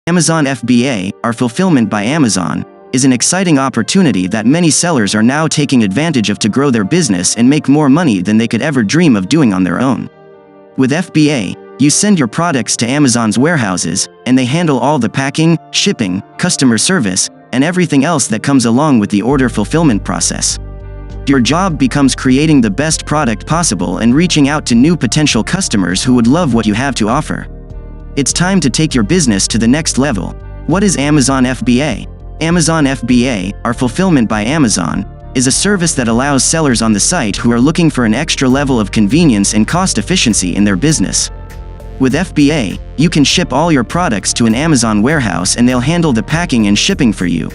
Amazon FBA, or Fulfillment by Amazon, is an exciting opportunity that many sellers are now taking advantage of to grow their business and make more money than they could ever dream of doing on their own. With FBA, you send your products to Amazon's warehouses, and they handle all the packing, shipping, customer service, and everything else that comes along with the order fulfillment process. Your job becomes creating the best product possible and reaching out to new potential customers who would love what you have to offer. It's time to take your business to the next level. What is Amazon FBA? Amazon FBA, or Fulfillment by Amazon, is a service that allows sellers on the site who are looking for an extra level of convenience and cost efficiency in their business. With FBA, you can ship all your products to an Amazon warehouse and they'll handle the packing and shipping for you.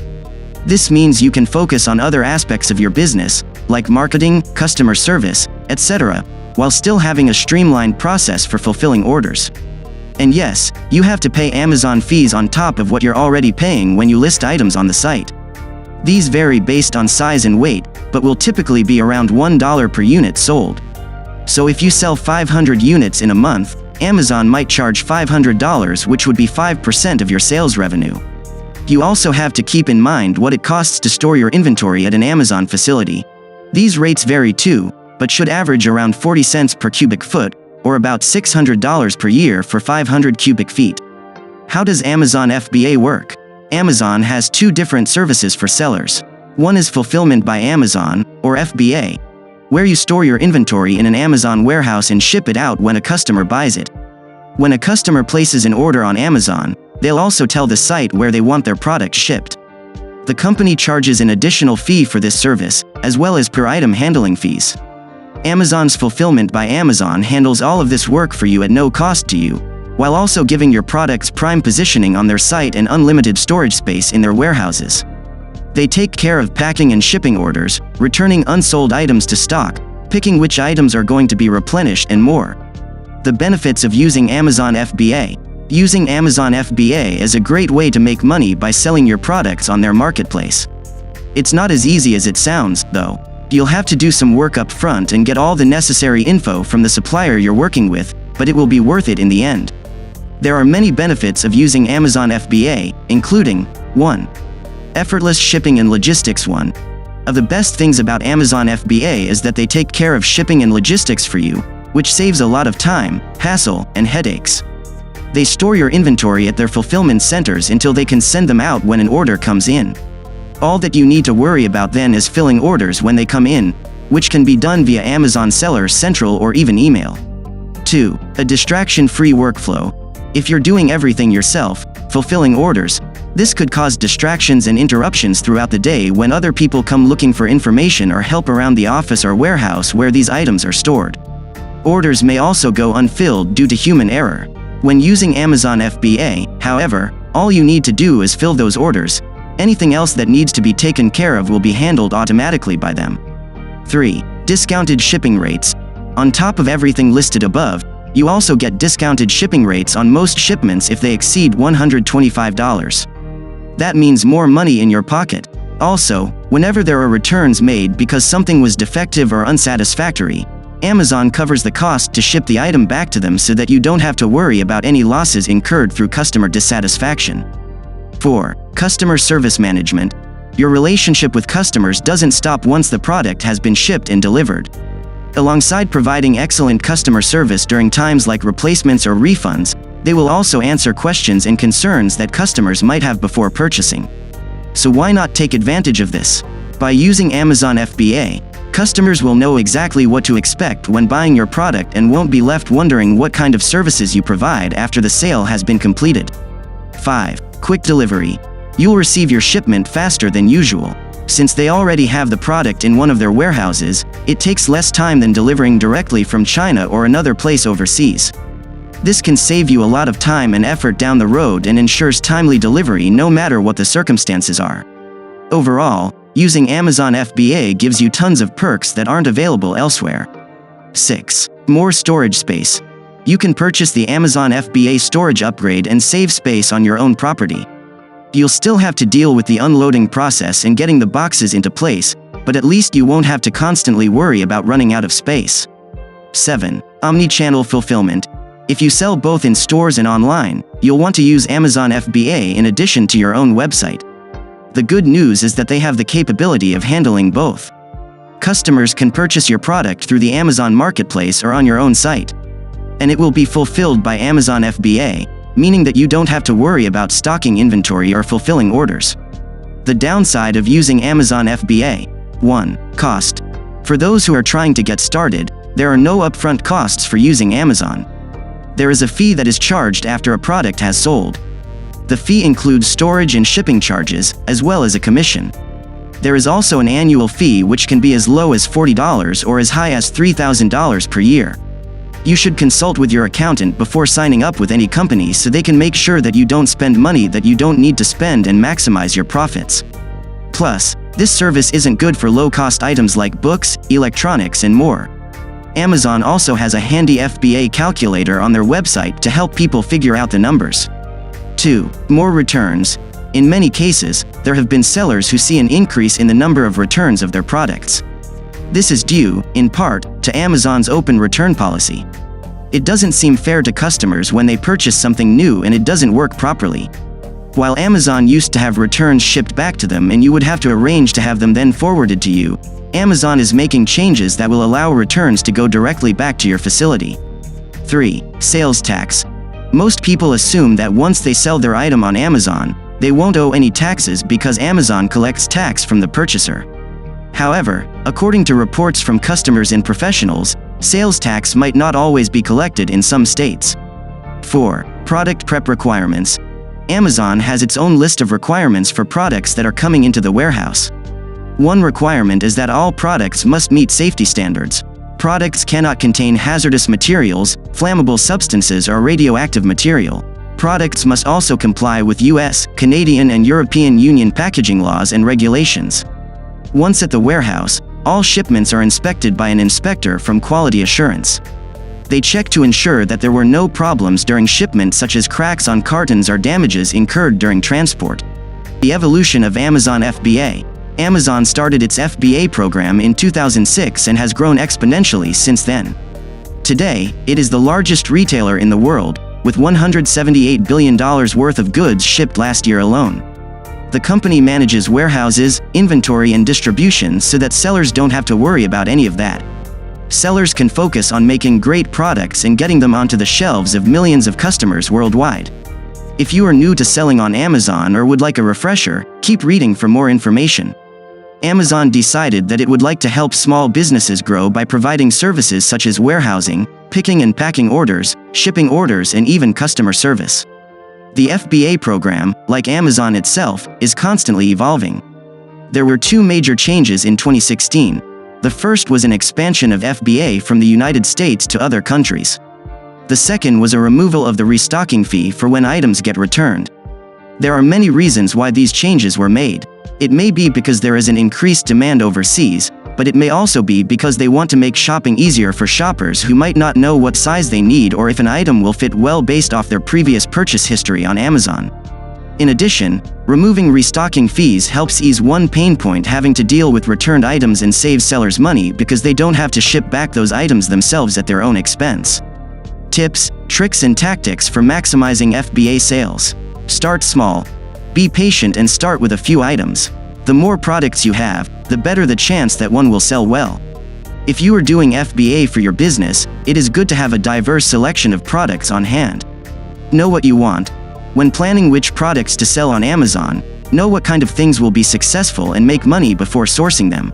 This means you can focus on other aspects of your business, like marketing, customer service, etc., while still having a streamlined process for fulfilling orders. And yes, you have to pay Amazon fees on top of what you're already paying when you list items on the site. These vary based on size and weight, but will typically be around $1 per unit sold. So if you sell 500 units in a month, Amazon might charge $500, which would be 5% of your sales revenue. You also have to keep in mind what it costs to store your inventory at an Amazon facility. These rates vary too, but should average around 40 cents per cubic foot, or about $600 per year for 500 cubic feet. How does Amazon FBA work? Amazon has two different services for sellers. One is Fulfillment by Amazon, or FBA, where you store your inventory in an Amazon warehouse and ship it out when a customer buys it. When a customer places an order on Amazon, they'll also tell the site where they want their product shipped. The company charges an additional fee for this service, as well as per item handling fees. Amazon's Fulfillment by Amazon handles all of this work for you at no cost to you, while also giving your products prime positioning on their site and unlimited storage space in their warehouses. They take care of packing and shipping orders, returning unsold items to stock, picking which items are going to be replenished, and more. The benefits of using Amazon FBA. Using Amazon FBA is a great way to make money by selling your products on their marketplace. It's not as easy as it sounds, though. You'll have to do some work up front and get all the necessary info from the supplier you're working with, but it will be worth it in the end. There are many benefits of using Amazon FBA, including 1. Effortless shipping and logistics. One of the best things about Amazon FBA is that they take care of shipping and logistics for you, which saves a lot of time, hassle, and headaches. They store your inventory at their fulfillment centers until they can send them out when an order comes in. All that you need to worry about then is filling orders when they come in, which can be done via Amazon Seller Central or even email. 2. A distraction-free workflow. If you're doing everything yourself, fulfilling orders, this could cause distractions and interruptions throughout the day when other people come looking for information or help around the office or warehouse where these items are stored. Orders may also go unfilled due to human error. When using Amazon FBA, however, all you need to do is fill those orders. Anything else that needs to be taken care of will be handled automatically by them. 3. Discounted shipping rates. On top of everything listed above, you also get discounted shipping rates on most shipments if they exceed $125. That means more money in your pocket. Also, whenever there are returns made because something was defective or unsatisfactory, Amazon covers the cost to ship the item back to them so that you don't have to worry about any losses incurred through customer dissatisfaction. 4. Customer service management. Your relationship with customers doesn't stop once the product has been shipped and delivered. Alongside providing excellent customer service during times like replacements or refunds, they will also answer questions and concerns that customers might have before purchasing. So why not take advantage of this? By using Amazon FBA, customers will know exactly what to expect when buying your product and won't be left wondering what kind of services you provide after the sale has been completed. 5. Quick delivery. You'll receive your shipment faster than usual. Since they already have the product in one of their warehouses, it takes less time than delivering directly from China or another place overseas. This can save you a lot of time and effort down the road and ensures timely delivery no matter what the circumstances are. Overall, using Amazon FBA gives you tons of perks that aren't available elsewhere. 6. More storage space. You can purchase the Amazon FBA storage upgrade and save space on your own property. You'll still have to deal with the unloading process and getting the boxes into place, but at least you won't have to constantly worry about running out of space. 7. Omnichannel fulfillment. If you sell both in stores and online, you'll want to use Amazon FBA in addition to your own website. The good news is that they have the capability of handling both. Customers can purchase your product through the Amazon Marketplace or on your own site. And it will be fulfilled by Amazon FBA, meaning that you don't have to worry about stocking inventory or fulfilling orders. The downside of using Amazon FBA. 1. Cost. For those who are trying to get started, there are no upfront costs for using Amazon. There is a fee that is charged after a product has sold. The fee includes storage and shipping charges, as well as a commission. There is also an annual fee which can be as low as $40 or as high as $3,000 per year. You should consult with your accountant before signing up with any company so they can make sure that you don't spend money that you don't need to spend and maximize your profits. Plus, this service isn't good for low-cost items like books, electronics, and more. Amazon also has a handy FBA calculator on their website to help people figure out the numbers. 2. More returns. In many cases, there have been sellers who see an increase in the number of returns of their products. This is due, in part, to Amazon's open return policy. It doesn't seem fair to customers when they purchase something new and it doesn't work properly. While Amazon used to have returns shipped back to them and you would have to arrange to have them then forwarded to you, Amazon is making changes that will allow returns to go directly back to your facility. 3. Sales tax. Most people assume that once they sell their item on Amazon, they won't owe any taxes because Amazon collects tax from the purchaser. However, according to reports from customers and professionals, sales tax might not always be collected in some states. 4. Product prep requirements. Amazon has its own list of requirements for products that are coming into the warehouse. One requirement is that all products must meet safety standards. Products cannot contain hazardous materials, flammable substances, or radioactive material. Products must also comply with US, Canadian, and European Union packaging laws and regulations. Once at the warehouse, all shipments are inspected by an inspector from Quality Assurance. They check to ensure that there were no problems during shipment, such as cracks on cartons or damages incurred during transport. The evolution of Amazon FBA. Amazon started its FBA program in 2006 and has grown exponentially since then. Today, it is the largest retailer in the world, with $178 billion worth of goods shipped last year alone. The company manages warehouses, inventory, and distribution so that sellers don't have to worry about any of that. Sellers can focus on making great products and getting them onto the shelves of millions of customers worldwide. If you are new to selling on Amazon or would like a refresher, keep reading for more information. Amazon decided that it would like to help small businesses grow by providing services such as warehousing, picking and packing orders, shipping orders, and even customer service. The FBA program, like Amazon itself, is constantly evolving. There were two major changes in 2016. The first was an expansion of FBA from the United States to other countries. The second was a removal of the restocking fee for when items get returned. There are many reasons why these changes were made. It may be because there is an increased demand overseas, but it may also be because they want to make shopping easier for shoppers who might not know what size they need or if an item will fit well based off their previous purchase history on Amazon. In addition, removing restocking fees helps ease one pain point having to deal with returned items and saves sellers money because they don't have to ship back those items themselves at their own expense. Tips, tricks, and tactics for maximizing FBA sales. Start small. Be patient and start with a few items. The more products you have, the better the chance that one will sell well. If you are doing FBA for your business, it is good to have a diverse selection of products on hand. Know what you want. When planning which products to sell on Amazon, know what kind of things will be successful and make money before sourcing them.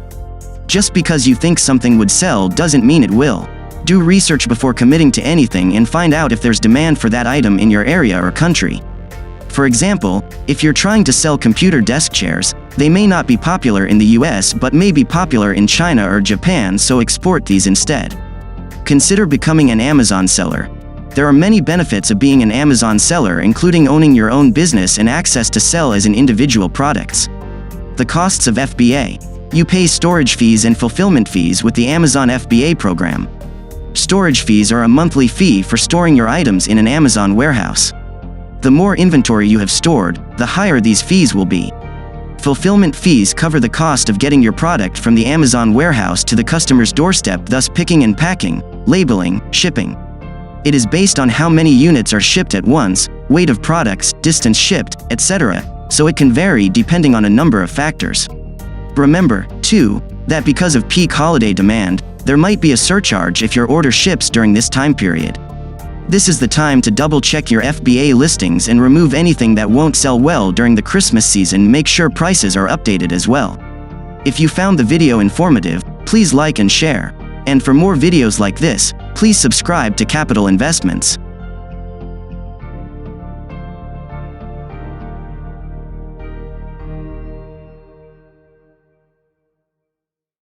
Just because you think something would sell doesn't mean it will. Do research before committing to anything and find out if there's demand for that item in your area or country. For example, if you're trying to sell computer desk chairs, they may not be popular in the US but may be popular in China or Japan, so export these instead. Consider becoming an Amazon seller. There are many benefits of being an Amazon seller, including owning your own business and access to sell as an individual products. The costs of FBA. You pay storage fees and fulfillment fees with the Amazon FBA program. Storage fees are a monthly fee for storing your items in an Amazon warehouse. The more inventory you have stored, the higher these fees will be. Fulfillment fees cover the cost of getting your product from the Amazon warehouse to the customer's doorstep, thus picking and packing, labeling, shipping. It is based on how many units are shipped at once, weight of products, distance shipped, etc., so it can vary depending on a number of factors. Remember, too, that because of peak holiday demand, there might be a surcharge if your order ships during this time period. This is the time to double-check your FBA listings and remove anything that won't sell well during the Christmas season. Make sure prices are updated as well. If you found the video informative, please like and share. And for more videos like this, please subscribe to Capital Investments.